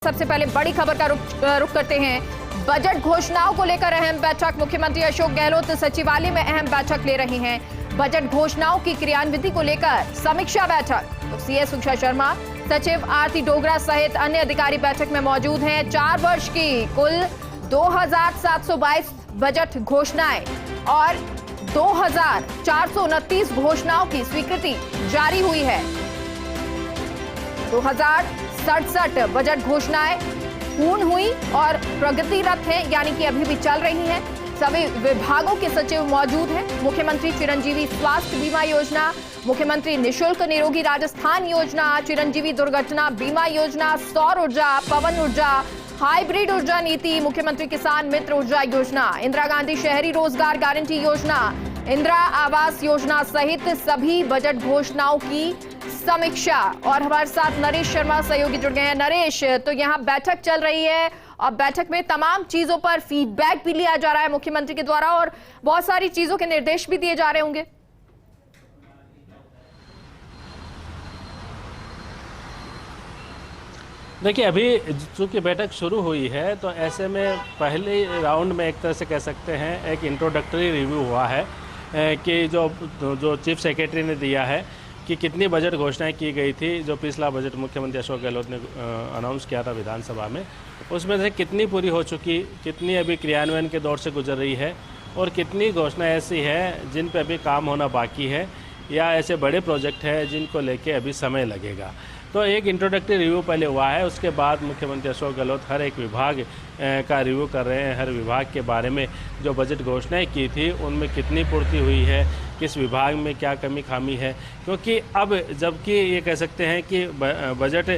सबसे पहले बड़ी खबर का रुख करते हैं। बजट घोषणाओं को लेकर अहम बैठक। मुख्यमंत्री अशोक गहलोत सचिवालय में अहम बैठक ले रहे हैं। बजट घोषणाओं की क्रियान्विति को लेकर समीक्षा बैठक। तो सीएस सुषमा शर्मा, सचिव आरती डोगरा सहित अन्य अधिकारी बैठक में मौजूद हैं। 4 वर्ष की कुल 2722 बजट घोषणाएं और 2429 घोषणाओं की स्वीकृति जारी हुई है। 2067 बजट घोषणाएं पूर्ण हुई और प्रगतिरत है, यानी कि अभी भी चल रही हैं। सभी विभागों के सचिव मौजूद हैं। मुख्यमंत्री चिरंजीवी स्वास्थ्य बीमा योजना, मुख्यमंत्री निशुल्क निरोगी राजस्थान योजना, चिरंजीवी दुर्घटना बीमा योजना, सौर ऊर्जा, पवन ऊर्जा, हाइब्रिड ऊर्जा नीति, मुख्यमंत्री किसान मित्र ऊर्जा योजना, इंदिरा गांधी शहरी रोजगार गारंटी योजना, इंदिरा आवास योजना सहित सभी बजट घोषणाओं की समीक्षा। और हमारे साथ नरेश शर्मा सहयोगी जुड़ गए हैं। नरेश, तो यहाँ बैठक चल रही है और बैठक में तमाम चीजों पर फीडबैक भी लिया जा रहा है मुख्यमंत्री के द्वारा और बहुत सारी चीजों के निर्देश भी दिए जा रहे होंगे। देखिए, अभी चूंकि बैठक शुरू हुई है तो ऐसे में पहले राउंड में एक तरह से कह सकते हैं एक इंट्रोडक्टरी रिव्यू हुआ है कि जो चीफ सेक्रेटरी ने दिया है कि कितनी बजट घोषणाएं की गई थी। जो पिछला बजट मुख्यमंत्री अशोक गहलोत ने अनाउंस किया था विधानसभा में, उसमें से कितनी पूरी हो चुकी, कितनी अभी क्रियान्वयन के दौर से गुजर रही है और कितनी घोषणाएं ऐसी हैं जिन पर अभी काम होना बाकी है या ऐसे बड़े प्रोजेक्ट हैं जिनको लेके अभी समय लगेगा। तो एक इंट्रोडक्टरी रिव्यू पहले हुआ है, उसके बाद मुख्यमंत्री अशोक गहलोत हर एक विभाग का रिव्यू कर रहे हैं। हर विभाग के बारे में जो बजट घोषणाएं की थी उनमें कितनी पूर्ति हुई है, किस विभाग में क्या कमी खामी है। क्योंकि अब जबकि ये कह सकते हैं कि बजट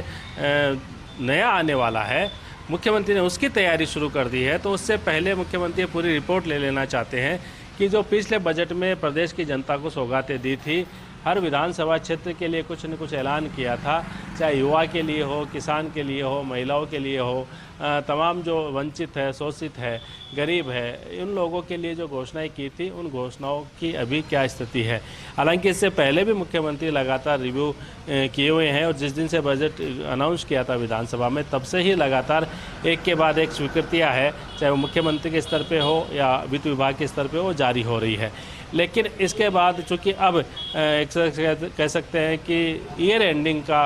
नया आने वाला है, मुख्यमंत्री ने उसकी तैयारी शुरू कर दी है, तो उससे पहले मुख्यमंत्री पूरी रिपोर्ट ले लेना चाहते हैं कि जो पिछले बजट में प्रदेश की जनता को सौगातें दी थी, हर विधानसभा क्षेत्र के लिए कुछ न कुछ ऐलान किया था, चाहे युवा के लिए हो, किसान के लिए हो, महिलाओं के लिए हो, तमाम जो वंचित है, शोषित है, गरीब है, उन लोगों के लिए जो घोषणाएं की थी, उन घोषणाओं की अभी क्या स्थिति है। हालांकि इससे पहले भी मुख्यमंत्री लगातार रिव्यू किए हुए हैं और जिस दिन से बजट अनाउंस किया था विधानसभा में, तब से ही लगातार एक के बाद एक स्वीकृतियाँ है, चाहे वो मुख्यमंत्री के स्तर पर हो या वित्त विभाग के स्तर पर हो, जारी हो रही है। लेकिन इसके बाद चूँकि अब एक कह सकते हैं कि ईयर एंडिंग का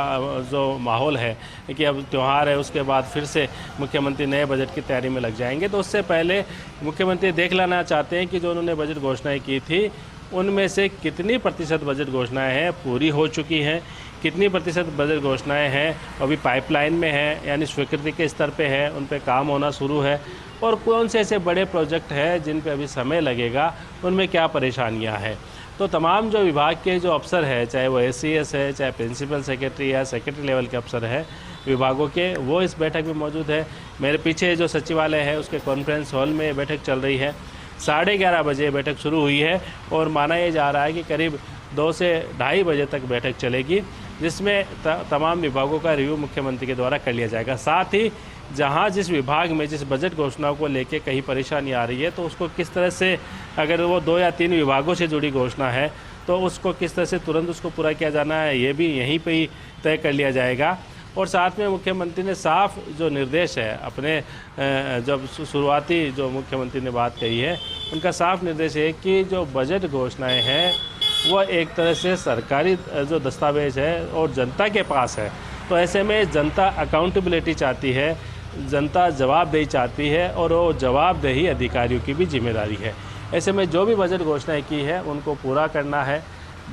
जो माहौल है कि अब त्यौहार है, उसके बाद फिर से मुख्यमंत्री नए बजट की तैयारी में लग जाएंगे, तो उससे पहले मुख्यमंत्री देख लेना चाहते हैं कि जो उन्होंने बजट घोषणाएं की थी उनमें से कितनी प्रतिशत बजट घोषणाएं हैं पूरी हो चुकी हैं, कितनी प्रतिशत बजट घोषणाएं हैं अभी पाइपलाइन में है, यानी स्वीकृति के स्तर पे है, उन पे काम होना शुरू है, और कौन से ऐसे बड़े प्रोजेक्ट हैं जिन पे अभी समय लगेगा, उनमें क्या परेशानियां हैं। तो तमाम जो विभाग के जो अफसर है, चाहे वो एसीएस है, चाहे प्रिंसिपल सेक्रेटरी या सेक्रेटरी लेवल के अफसर हैं विभागों के, वो इस बैठक में मौजूद है। मेरे पीछे जो सचिवालय है उसके कॉन्फ्रेंस हॉल में बैठक चल रही है। 11:30 बजे बैठक शुरू हुई है और माना यह जा रहा है कि करीब 2 से 2:30 बजे तक बैठक चलेगी, जिसमें तमाम विभागों का रिव्यू मुख्यमंत्री के द्वारा कर लिया जाएगा। साथ ही जहां जिस विभाग में जिस बजट घोषणाओं को लेके कहीं परेशानी आ रही है, तो उसको किस तरह से, अगर वो 2 या 3 विभागों से जुड़ी घोषणा है तो उसको किस तरह से तुरंत उसको पूरा किया जाना है, ये भी यहीं पे ही तय कर लिया जाएगा। और साथ में मुख्यमंत्री ने साफ जो निर्देश है अपने, जब शुरुआती जो मुख्यमंत्री ने बात कही है, उनका साफ निर्देश है कि जो बजट घोषणाएं हैं वो एक तरह से सरकारी जो दस्तावेज है और जनता के पास है, तो ऐसे में जनता अकाउंटेबिलिटी चाहती है, जनता जवाबदेही चाहती है और वो जवाबदेही अधिकारियों की भी जिम्मेदारी है। ऐसे में जो भी बजट घोषणाएं की है उनको पूरा करना है।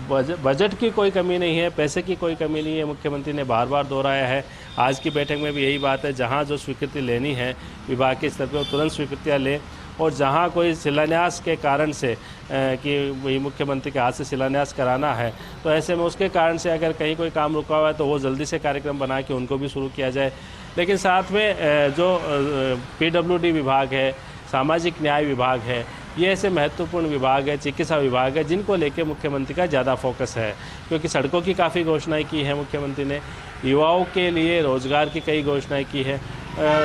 बजट की कोई कमी नहीं है, पैसे की कोई कमी नहीं है, मुख्यमंत्री ने बार बार दोहराया है। आज की बैठक में भी यही बात है, जहां जो स्वीकृति लेनी है विभाग के स्तर पर तुरंत स्वीकृतियाँ लें, और जहां कोई शिलान्यास के कारण से कि वही मुख्यमंत्री के हाथ से शिलान्यास कराना है, तो ऐसे में उसके कारण से अगर कहीं कोई काम रुका हुआ है तो वो जल्दी से कार्यक्रम बना के उनको भी शुरू किया जाए। लेकिन साथ में जो पीडब्ल्यूडी विभाग है, सामाजिक न्याय विभाग है, ये ऐसे महत्वपूर्ण विभाग है, चिकित्सा विभाग है, जिनको लेके मुख्यमंत्री का ज़्यादा फोकस है। क्योंकि सड़कों की काफ़ी घोषणाएं की है मुख्यमंत्री ने, युवाओं के लिए रोज़गार की कई घोषणाएं की है,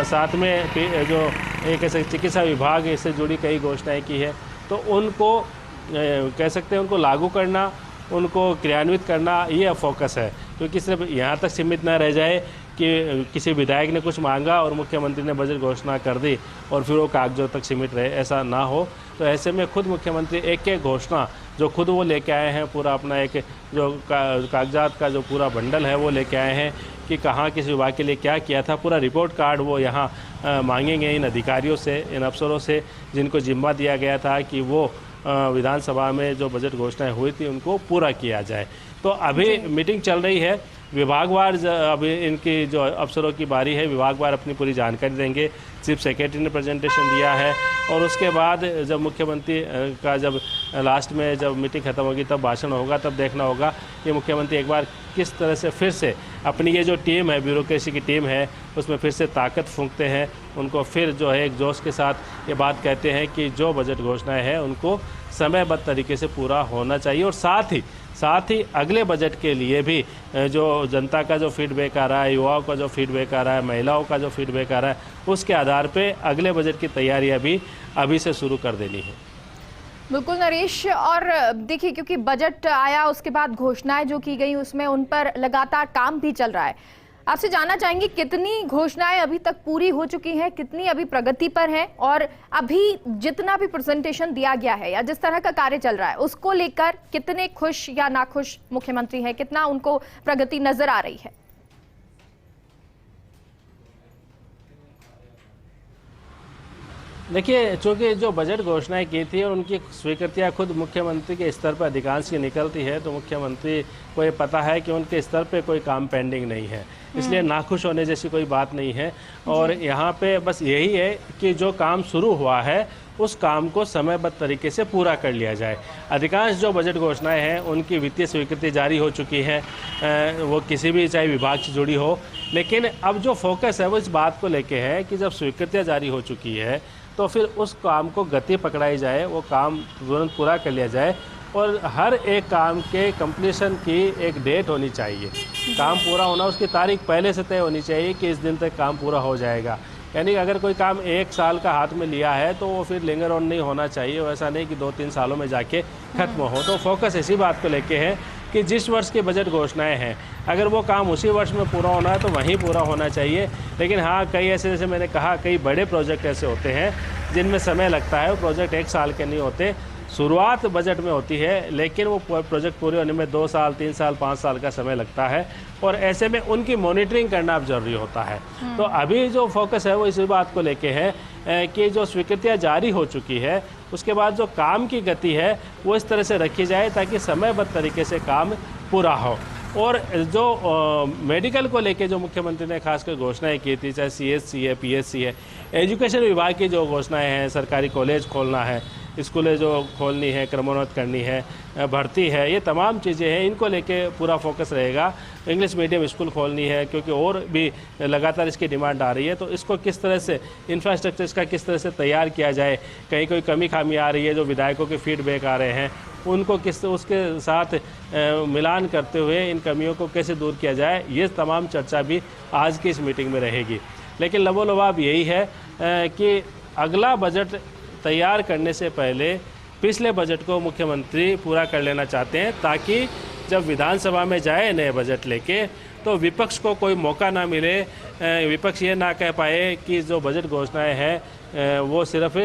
साथ में जो एक ऐसे चिकित्सा विभाग इससे जुड़ी कई घोषणाएं की है, तो उनको कह सकते हैं उनको लागू करना, उनको क्रियान्वित करना, ये फोकस है। क्योंकि सिर्फ यहाँ तक सीमित न रह जाए कि किसी विधायक ने कुछ मांगा और मुख्यमंत्री ने बजट घोषणा कर दी और फिर वो कागजों तक सीमित रहे, ऐसा ना हो। तो ऐसे में खुद मुख्यमंत्री एक एक घोषणा जो खुद वो लेके आए हैं, पूरा अपना एक जो कागजात का जो पूरा बंडल है वो लेके आए हैं कि कहाँ किस विभाग के लिए क्या किया था, पूरा रिपोर्ट कार्ड वो यहाँ मांगेंगे इन अधिकारियों से, इन अफसरों से जिनको जिम्मा दिया गया था कि वो विधानसभा में जो बजट घोषणाएं हुई थी उनको पूरा किया जाए। तो अभी मीटिंग चल रही है, विभागवार अभी इनकी जो अफसरों की बारी है, विभागवार अपनी पूरी जानकारी देंगे। चीफ सेक्रेटरी ने प्रेजेंटेशन दिया है और उसके बाद जब मुख्यमंत्री का जब लास्ट में जब मीटिंग खत्म होगी तब भाषण होगा, तब देखना होगा कि मुख्यमंत्री एक बार किस तरह से फिर से अपनी ये जो टीम है, ब्यूरोक्रेसी की टीम है, उसमें फिर से ताकत फूंकते हैं, उनको फिर जो है एक जोश के साथ ये बात कहते हैं कि जो बजट घोषणाएं हैं उनको समयबद्ध तरीके से पूरा होना चाहिए और साथ ही अगले बजट के लिए भी जो जनता का जो फीडबैक आ रहा है, युवाओं का जो फीडबैक आ रहा है, महिलाओं का जो फीडबैक आ रहा है, उसके आधार पे अगले बजट की तैयारियां भी अभी से शुरू कर देनी है। बिल्कुल नरेश, और देखिए क्योंकि बजट आया उसके बाद घोषणाएं जो की गई उसमें उन पर लगातार काम भी चल रहा है। आपसे जानना चाहेंगे कितनी घोषणाएं अभी तक पूरी हो चुकी हैं, कितनी अभी प्रगति पर हैं, और अभी जितना भी प्रेजेंटेशन दिया गया है या जिस तरह का कार्य चल रहा है उसको लेकर कितने खुश या नाखुश मुख्यमंत्री हैं, कितना उनको प्रगति नजर आ रही है? देखिए, चूँकि जो बजट घोषणाएं की थी और उनकी स्वीकृतियां खुद मुख्यमंत्री के स्तर पर अधिकांश की निकलती है, तो मुख्यमंत्री को ये पता है कि उनके स्तर पे कोई काम पेंडिंग नहीं है, इसलिए नाखुश होने जैसी कोई बात नहीं है। और यहाँ पे बस यही है कि जो काम शुरू हुआ है उस काम को समयबद्ध तरीके से पूरा कर लिया जाए। अधिकांश जो बजट घोषणाएं हैं उनकी वित्तीय स्वीकृति जारी हो चुकी है, वो किसी भी चाहे विभाग से जुड़ी हो, लेकिन अब जो फोकस है वो इस बात को लेके है कि जब स्वीकृतियाँ जारी हो चुकी है तो फिर उस काम को गति पकड़ाई जाए, वो काम तुरंत पूरा कर लिया जाए और हर एक काम के कंप्लीशन की एक डेट होनी चाहिए। काम पूरा होना, उसकी तारीख पहले से तय होनी चाहिए कि इस दिन तक काम पूरा हो जाएगा। यानी अगर कोई काम 1 साल का हाथ में लिया है तो वो फिर लिंगर ऑन नहीं होना चाहिए, वैसा नहीं कि 2-3 सालों में जाके खत्म हो। तो फोकस इसी बात को लेके है कि जिस वर्ष की बजट घोषणाएं हैं अगर वो काम उसी वर्ष में पूरा होना है तो वहीं पूरा होना चाहिए। लेकिन हाँ, कई ऐसे, जैसे मैंने कहा, कई बड़े प्रोजेक्ट ऐसे होते हैं जिनमें समय लगता है, वो प्रोजेक्ट 1 साल के नहीं होते, शुरुआत बजट में होती है, लेकिन वो प्रोजेक्ट पूरे होने में 2 साल, 3 साल, 5 साल का समय लगता है और ऐसे में उनकी मॉनिटरिंग करना अब जरूरी होता है। तो अभी जो फोकस है वो इसी बात को लेके है कि जो स्वीकृतियाँ जारी हो चुकी है उसके बाद जो काम की गति है वो इस तरह से रखी जाए ताकि समयबद्ध तरीके से काम पूरा हो। और जो मेडिकल को लेके जो मुख्यमंत्री ने खासकर घोषणाएं की थी, चाहे CHC है, PHC है, एजुकेशन विभाग की जो घोषणाएं हैं, सरकारी कॉलेज खोलना है, स्कूलें जो खोलनी है, क्रमोन्नत करनी है, भर्ती है, ये तमाम चीज़ें हैं, इनको लेके पूरा फोकस रहेगा। इंग्लिश मीडियम स्कूल खोलनी है क्योंकि और भी लगातार इसकी डिमांड आ रही है, तो इसको किस तरह से इंफ्रास्ट्रक्चर इसका किस तरह से तैयार किया जाए, कहीं कोई कमी खामी आ रही है, जो विधायकों के फीडबैक आ रहे हैं उनको किस उसके साथ मिलान करते हुए इन कमियों को कैसे दूर किया जाए, ये तमाम चर्चा भी आज की इस मीटिंग में रहेगी। लेकिन लबोलबाब यही है कि अगला बजट तैयार करने से पहले पिछले बजट को मुख्यमंत्री पूरा कर लेना चाहते हैं ताकि जब विधानसभा में जाए नए बजट लेके तो विपक्ष को कोई मौका ना मिले, विपक्ष ये ना कह पाए कि जो बजट घोषणाएं हैं वो सिर्फ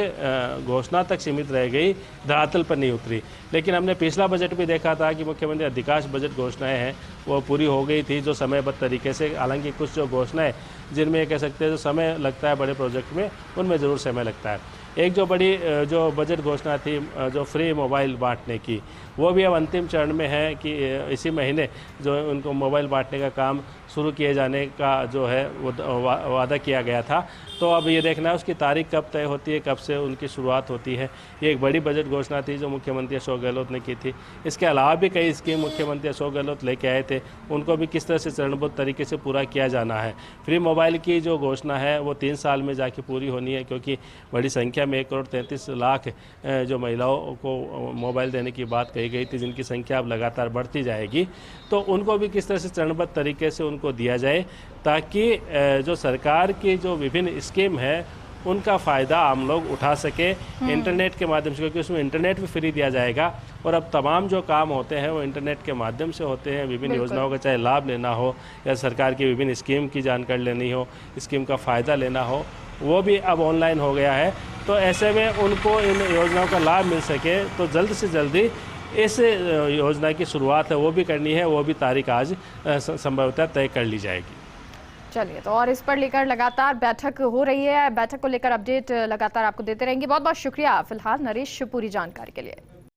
घोषणा तक सीमित रह गई, धरातल पर नहीं उतरी। लेकिन हमने पिछला बजट भी देखा था कि मुख्यमंत्री अधिकांश बजट घोषणाएं हैं वो पूरी हो गई थी जो समयबद्ध तरीके से। हालांकि कुछ जो घोषणाएं जिनमें ये कह सकते हैं जो समय लगता है बड़े प्रोजेक्ट में, उनमें ज़रूर समय लगता है। एक जो बड़ी जो बजट घोषणा थी जो फ्री मोबाइल बांटने की, वो भी अब अंतिम चरण में है कि इसी महीने जो उनको मोबाइल बांटने का काम शुरू किए जाने का जो है वो वादा किया गया था। तो अब ये देखना है उसकी तारीख कब तय होती है, कब से उनकी शुरुआत होती है। ये एक बड़ी बजट घोषणा थी जो मुख्यमंत्री अशोक गहलोत ने की थी। इसके अलावा भी कई स्कीम मुख्यमंत्री अशोक गहलोत लेके आए थे, उनको भी किस तरह से चरणबद्ध तरीके से पूरा किया जाना है। फ्री मोबाइल की जो घोषणा है वो 3 साल में जाके पूरी होनी है क्योंकि बड़ी संख्या में 1,33,00,000 जो महिलाओं को मोबाइल देने की बात कही गई थी, जिनकी संख्या अब लगातार बढ़ती जाएगी। तो उनको भी किस तरह से चरणबद्ध तरीके से उनको दिया जाए ताकि जो सरकार की जो विभिन्न स्कीम है उनका फ़ायदा आम लोग उठा सके इंटरनेट के माध्यम से, क्योंकि उसमें इंटरनेट भी फ्री दिया जाएगा और अब तमाम जो काम होते हैं वो इंटरनेट के माध्यम से होते हैं। विभिन्न योजनाओं का चाहे लाभ लेना हो या सरकार की विभिन्न स्कीम की जानकारी लेनी हो, स्कीम का फ़ायदा लेना हो, वो भी अब ऑनलाइन हो गया है। तो ऐसे में उनको इन योजनाओं का लाभ मिल सके तो जल्द से जल्दी इस योजना की शुरुआत है वो भी करनी है, वो भी तारीख आज संभवतः तय कर ली जाएगी। चलिए, तो और इस पर लेकर लगातार बैठक हो रही है, बैठक को लेकर अपडेट लगातार आपको देते रहेंगे। बहुत बहुत शुक्रिया फिलहाल नरेश पूरी जानकारी के लिए।